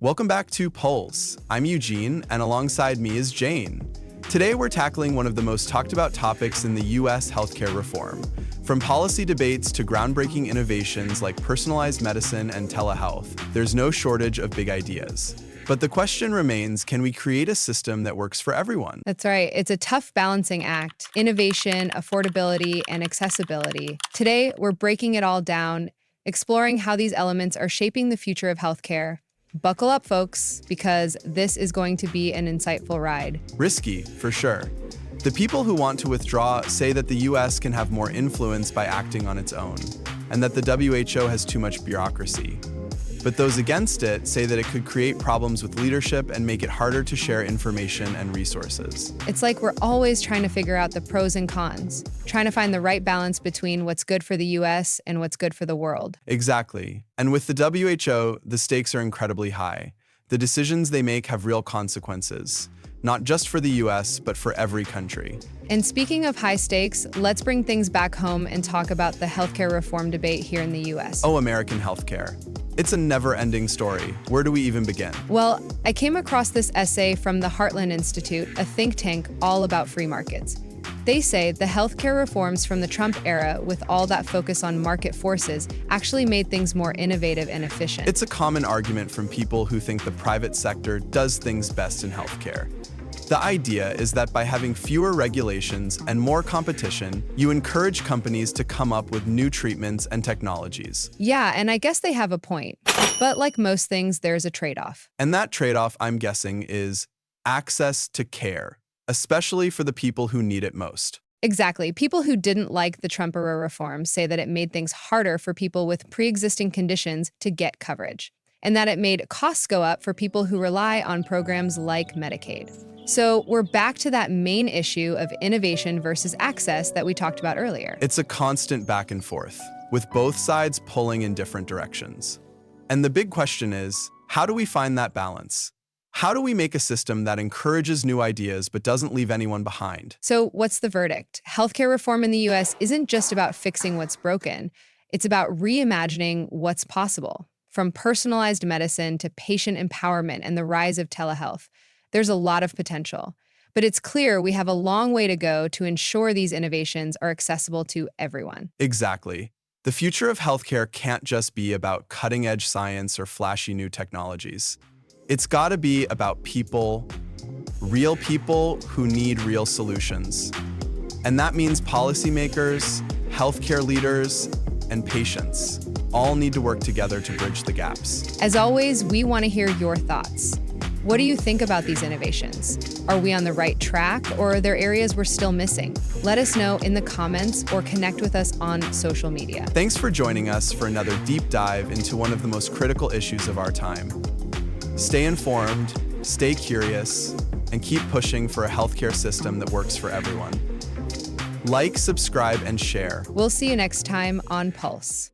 Welcome back to Pulse. I'm Eugene, and alongside me is Jane. Today we're tackling one of the most talked about topics in the US healthcare reform. From policy debates to groundbreaking innovations like personalized medicine and telehealth, there's no shortage of big ideas. But the question remains, can we create a system that works for everyone? That's right. It's a tough balancing act. Innovation, affordability, and accessibility. Today, we're breaking it all down, exploring how these elements are shaping the future of healthcare. Buckle up, folks, because this is going to be an insightful ride. Risky, for sure. The people who want to withdraw say that the US can have more influence by acting on its own, and that the WHO has too much bureaucracy. But those against it say that it could create problems with leadership and make it harder to share information and resources. It's like we're always trying to figure out the pros and cons, trying to find the right balance between what's good for the US and what's good for the world. Exactly. And with the WHO, the stakes are incredibly high. The decisions they make have real consequences, not just for the US, but for every country. And speaking of high stakes, let's bring things back home and talk about the healthcare reform debate here in the US. Oh, American healthcare. It's a never-ending story. Where do we even begin? Well, I came across this essay from the Heartland Institute, a think tank all about free markets. They say the healthcare reforms from the Trump era, with all that focus on market forces, actually made things more innovative and efficient. It's a common argument from people who think the private sector does things best in healthcare. The idea is that by having fewer regulations and more competition, you encourage companies to come up with new treatments and technologies. Yeah, and I guess they have a point. But like most things, there's a trade-off. And that trade-off, I'm guessing, is access to care, especially for the people who need it most. Exactly. People who didn't like the Trump-era reform say that it made things harder for people with pre-existing conditions to get coverage, and that it made costs go up for people who rely on programs like Medicaid. So we're back to that main issue of innovation versus access that we talked about earlier. It's a constant back and forth, with both sides pulling in different directions. And the big question is, how do we find that balance? How do we make a system that encourages new ideas but doesn't leave anyone behind? So what's the verdict? Healthcare reform in the US isn't just about fixing what's broken. It's about reimagining what's possible. From personalized medicine to patient empowerment and the rise of telehealth, there's a lot of potential. But it's clear we have a long way to go to ensure these innovations are accessible to everyone. Exactly. The future of healthcare can't just be about cutting-edge science or flashy new technologies. It's got to be about people, real people who need real solutions. And that means policymakers, healthcare leaders, and patients all need to work together to bridge the gaps. As always, we want to hear your thoughts. What do you think about these innovations? Are we on the right track, or are there areas we're still missing? Let us know in the comments or connect with us on social media. Thanks for joining us for another deep dive into one of the most critical issues of our time. Stay informed, stay curious, and keep pushing for a healthcare system that works for everyone. Like, subscribe, and share. We'll see you next time on Pulse.